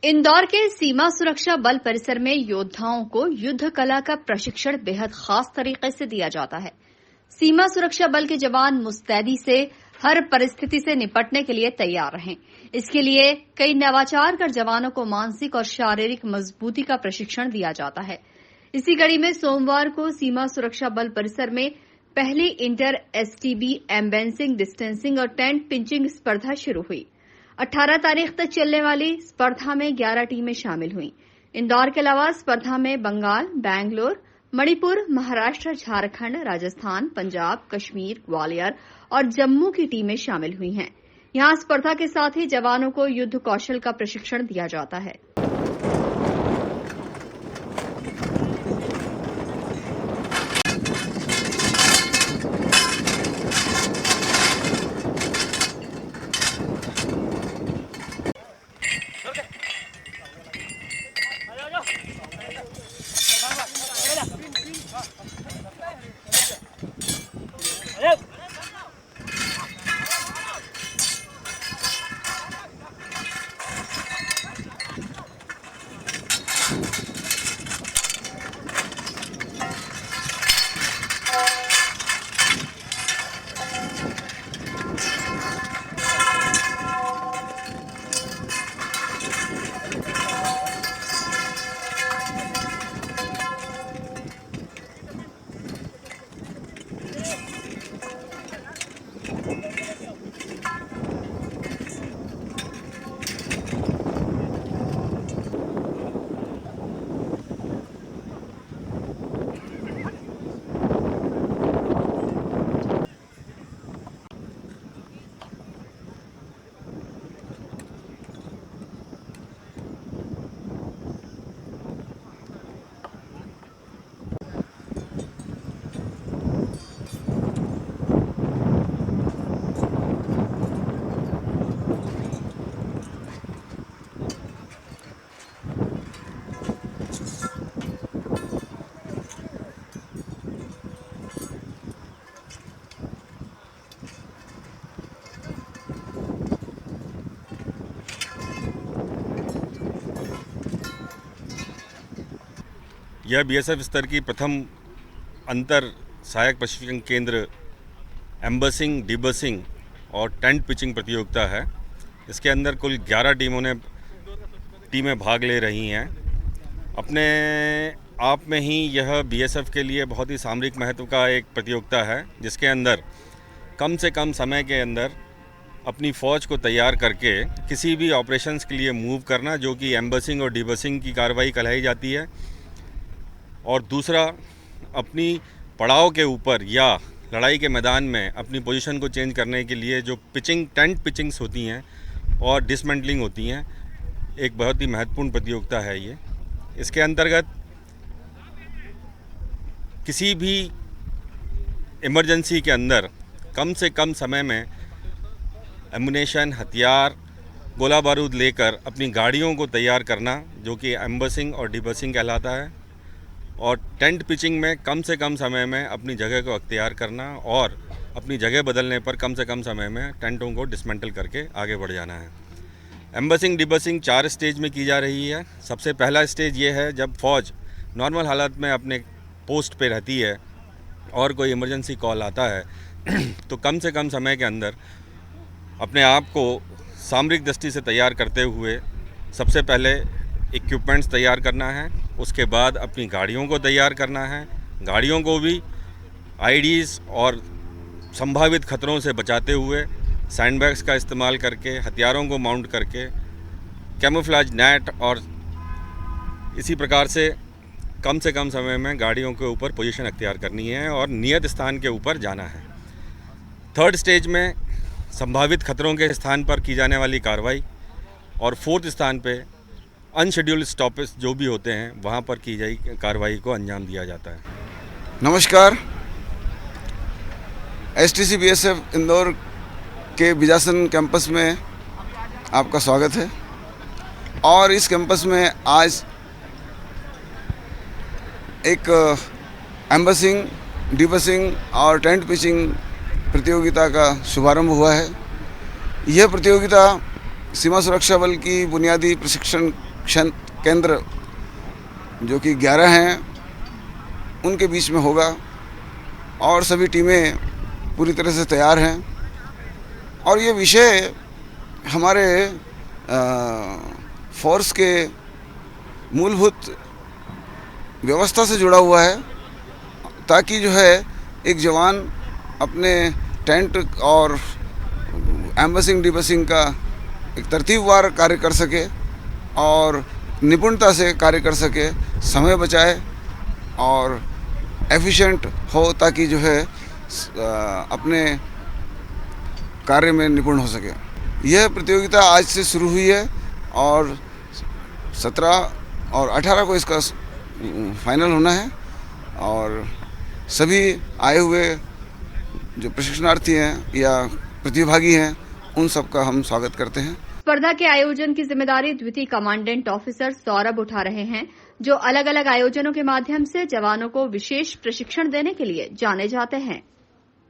इंदौर के सीमा सुरक्षा बल परिसर में योद्धाओं को युद्ध कला का प्रशिक्षण बेहद खास तरीके से दिया जाता है। सीमा सुरक्षा बल के जवान मुस्तैदी से हर परिस्थिति से निपटने के लिए तैयार रहें। इसके लिए कई नवाचार कर जवानों को मानसिक और शारीरिक मजबूती का प्रशिक्षण दिया जाता है। इसी कड़ी में सोमवार को सीमा सुरक्षा बल परिसर में पहली इंटर एसटीबी एम्बेंसिंग, डिस्टेंसिंग और टेंट पिंचिंग स्पर्धा शुरू हुई। 18 तारीख तक चलने वाली स्पर्धा में 11 टीमें शामिल हुईं। इंदौर के अलावा स्पर्धा में बंगाल, बैंगलोर, मणिपुर, महाराष्ट्र, झारखंड, राजस्थान, पंजाब, कश्मीर, ग्वालियर और जम्मू की टीमें शामिल हुई हैं। यहां स्पर्धा के साथ ही जवानों को युद्ध कौशल का प्रशिक्षण दिया जाता है। यह बीएसएफ स्तर की प्रथम अंतर सहायक प्रशिक्षण केंद्र एम्बसिंग, डिबसिंग और टेंट पिचिंग प्रतियोगिता है। इसके अंदर कुल 11 टीमें भाग ले रही हैं। अपने आप में ही यह बीएसएफ के लिए बहुत ही सामरिक महत्व का एक प्रतियोगिता है, जिसके अंदर कम से कम समय के अंदर अपनी फ़ौज को तैयार करके किसी भी ऑपरेशंस के लिए मूव करना, जो कि एम्बसिंग और डिबसिंग की कार्रवाई कहलाई जाती है। और दूसरा, अपनी पड़ाव के ऊपर या लड़ाई के मैदान में अपनी पोजीशन को चेंज करने के लिए जो टेंट पिचिंग्स होती हैं और डिसमेंटलिंग होती हैं, एक बहुत ही महत्वपूर्ण प्रतियोगिता है ये। इसके अंतर्गत किसी भी इमरजेंसी के अंदर कम से कम समय में एमुनेशन, हथियार, गोला बारूद लेकर अपनी गाड़ियों को तैयार करना, जो कि एम्बसिंग और डिबसिंग कहलाता है। और टेंट पिचिंग में कम से कम समय में अपनी जगह को अख्तियार करना और अपनी जगह बदलने पर कम से कम समय में टेंटों को डिसमेंटल करके आगे बढ़ जाना है। एम्बसिंग, डिबसिंग 4 स्टेज में की जा रही है। सबसे पहला स्टेज ये है जब फ़ौज नॉर्मल हालत में अपने पोस्ट पे रहती है और कोई इमरजेंसी कॉल आता है तो कम से कम समय के अंदर अपने आप को सामरिक दृष्टि से तैयार करते हुए सबसे पहले इक्विपमेंट्स तैयार करना है। उसके बाद अपनी गाड़ियों को तैयार करना है। गाड़ियों को भी आईडीज़ और संभावित खतरों से बचाते हुए सैंडबैग्स का इस्तेमाल करके, हथियारों को माउंट करके, कैमोफ्लेज नेट और इसी प्रकार से कम समय में गाड़ियों के ऊपर पोजीशन अख्तियार करनी है और नियत स्थान के ऊपर जाना है। थर्ड स्टेज में संभावित खतरों के स्थान पर की जाने वाली कार्रवाई और फोर्थ स्थान पे अनशेड्यूल्ड स्टॉपेज जो भी होते हैं वहाँ पर की जाई कार्रवाई को अंजाम दिया जाता है। नमस्कार। एसटीसी बीएसएफ इंदौर के बिजासन कैंपस में आपका स्वागत है। और इस कैंपस में आज एक एम्बसिंग, डिबसिंग और टेंट पिचिंग प्रतियोगिता का शुभारंभ हुआ है। यह प्रतियोगिता सीमा सुरक्षा बल की बुनियादी प्रशिक्षण प्रशिक्षण केंद्र जो कि 11 हैं उनके बीच में होगा और सभी टीमें पूरी तरह से तैयार हैं। और ये विषय हमारे फोर्स के मूलभूत व्यवस्था से जुड़ा हुआ है, ताकि जो है एक जवान अपने टेंट और एम्बसिंग डिबसिंग का एक तरतीबवार कार्य कर सके और निपुणता से कार्य कर सके, समय बचाए और एफिशिएंट हो, ताकि जो है अपने कार्य में निपुण हो सके। यह प्रतियोगिता आज से शुरू हुई है और 17 और 18 को इसका फाइनल होना है और सभी आए हुए जो प्रशिक्षणार्थी हैं या प्रतिभागी हैं उन सब का हम स्वागत करते हैं। स्पर्धा के आयोजन की जिम्मेदारी द्वितीय कमांडेंट ऑफिसर सौरभ उठा रहे हैं, जो अलग अलग आयोजनों के माध्यम से जवानों को विशेष प्रशिक्षण देने के लिए जाने जाते हैं।